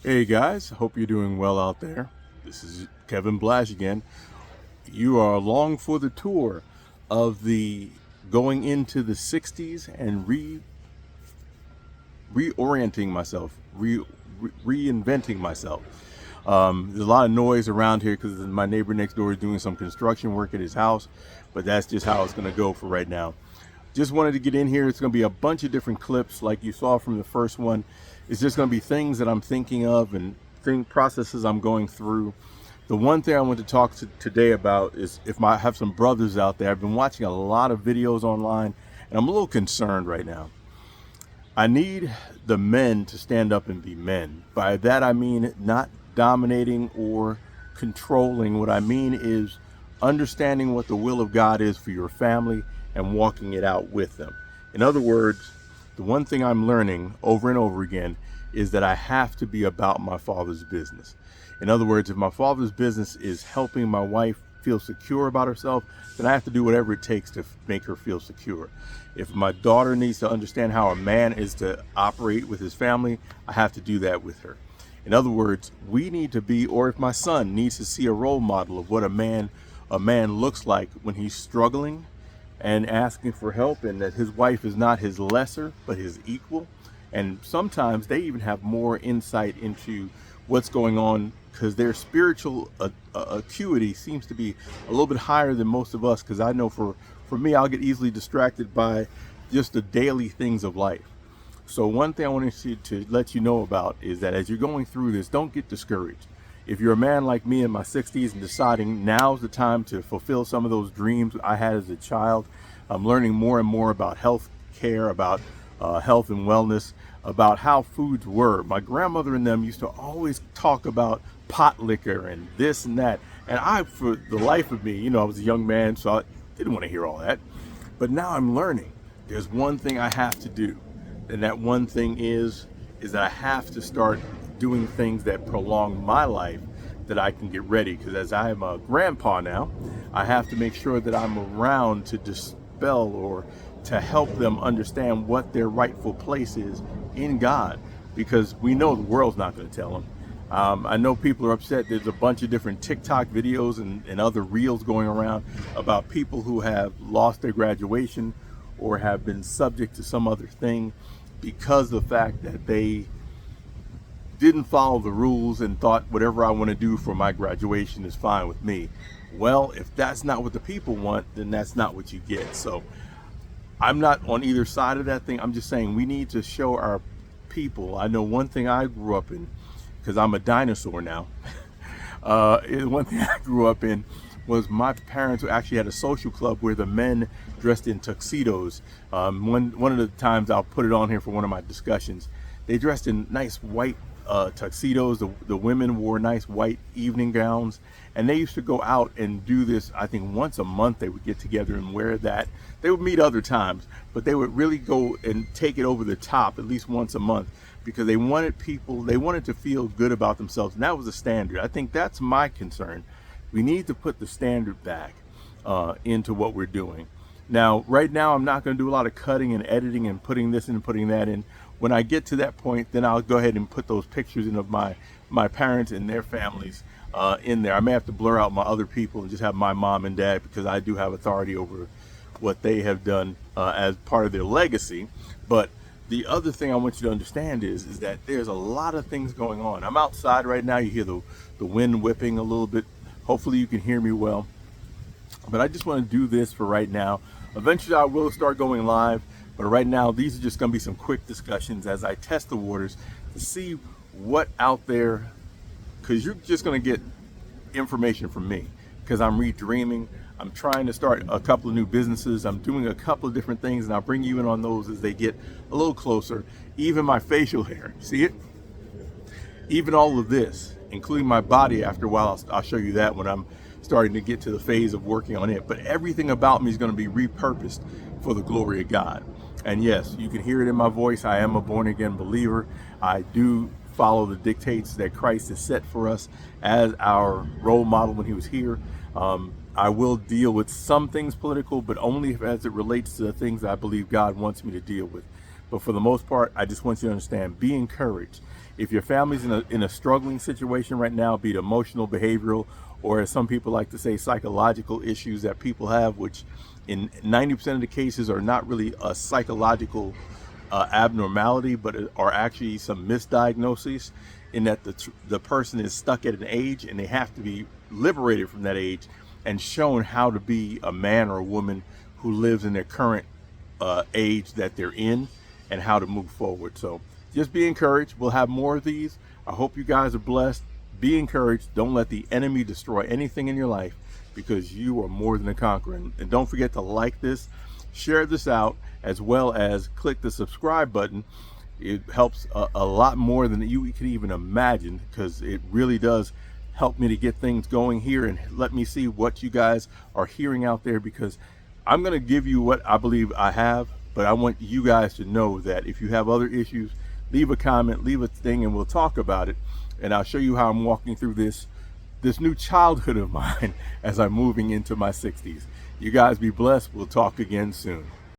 Hey guys, hope you're doing well out there. This is Kevin Blash again. You are along for the tour of the going into the 60s and reorienting myself, reinventing myself. There's a lot of noise around here because my neighbor next door is doing some construction work at his house, but that's just how it's going to go for right now. Just wanted to get in here. It's going to be a bunch of different clips like you saw from the first one. It's just going to be things that I'm thinking of and processes I'm going through. The one thing I want to talk today about is I have some brothers out there. I've been watching a lot of videos online and I'm a little concerned right now. I need the men to stand up and be men. By that I mean not dominating or controlling. What I mean is understanding what the will of God is for your family and walking it out with them. In other words, the one thing I'm learning over and over again is that I have to be about my Father's business. In other words, if my Father's business is helping my wife feel secure about herself, then I have to do whatever it takes to make her feel secure. If my daughter needs to understand how a man is to operate with his family, I have to do that with her. In other words, we need to be, or if my son needs to see a role model of what a man looks like when he's struggling and asking for help, and that his wife is not his lesser but his equal, and sometimes they even have more insight into what's going on because their spiritual acuity seems to be a little bit higher than most of us. Because I know for me, I'll get easily distracted by just the daily things of life. So one thing I want to let you know about is that as you're going through this, don't get discouraged. If you're a man like me in my 60s and deciding now's the time to fulfill some of those dreams I had as a child, I'm learning more and more about health care, about health and wellness, about how foods were. My grandmother and them used to always talk about pot liquor and this and that. And I, for the life of me, I was a young man, so I didn't want to hear all that. But now I'm learning there's one thing I have to do. And that one thing is that I have to start doing things that prolong my life, that I can get ready. Because as I am a grandpa now, I have to make sure that I'm around to dispel or to help them understand what their rightful place is in God. Because we know the world's not going to tell them. I know people are upset. There's a bunch of different TikTok videos and other reels going around about people who have lost their graduation or have been subject to some other thing because of the fact that they didn't follow the rules and thought whatever I want to do for my graduation is fine with me. Well, if that's not what the people want, then that's not what you get. So I'm not on either side of that thing. I'm just saying we need to show our people. I know one thing I grew up in, because I'm a dinosaur now. One thing I grew up in was my parents who actually had a social club where the men dressed in tuxedos. One of the times I'll put it on here for one of my discussions, they dressed in nice white tuxedos. The women wore nice white evening gowns, and they used to go out and do this. I think once a month they would get together and wear that. They would meet other times, but they would really go and take it over the top at least once a month because they wanted to feel good about themselves, and that was the standard. I think that's my concern. We need to put the standard back into what we're doing. Now, right now, I'm not going to do a lot of cutting and editing and putting this in and putting that in. When I get to that point, then I'll go ahead and put those pictures in of my parents and their families in there. I may have to blur out my other people and just have my mom and dad because I do have authority over what they have done as part of their legacy. But the other thing I want you to understand is that there's a lot of things going on. I'm outside right now. You hear the wind whipping a little bit. Hopefully you can hear me well. But I just want to do this for right now. Eventually I will start going live. But right now, these are just going to be some quick discussions as I test the waters to see what out there, because you're just going to get information from me because I'm redreaming. I'm trying to start a couple of new businesses. I'm doing a couple of different things, and I'll bring you in on those as they get a little closer. Even my facial hair, see it? Even all of this, including my body, after a while, I'll show you that when I'm starting to get to the phase of working on it. But everything about me is going to be repurposed for the glory of God. And yes, you can hear it in my voice. I am a born again believer. I do follow the dictates that Christ has set for us as our role model when he was here. I will deal with some things political, but only as it relates to the things I believe God wants me to deal with. But for the most part, I just want you to understand, be encouraged. If your family's in a struggling situation right now, be it emotional, behavioral, or as some people like to say, psychological issues that people have, which in 90% of the cases are not really a psychological abnormality, but are actually some misdiagnoses, in that the person is stuck at an age and they have to be liberated from that age and shown how to be a man or a woman who lives in their current age that they're in, and how to move forward. So just be encouraged. We'll have more of these. I hope you guys are blessed. Be encouraged. Don't let the enemy destroy anything in your life, because you are more than a conqueror. And don't forget to like this, share this out, as well as click the subscribe button. It helps a lot more than you can even imagine, because it really does help me to get things going here and let me see what you guys are hearing out there, because I'm going to give you what I believe I have, but I want you guys to know that if you have other issues, leave a comment, leave a thing, and we'll talk about it. And I'll show you how I'm walking through this new childhood of mine as I'm moving into my 60s. You guys be blessed. We'll talk again soon.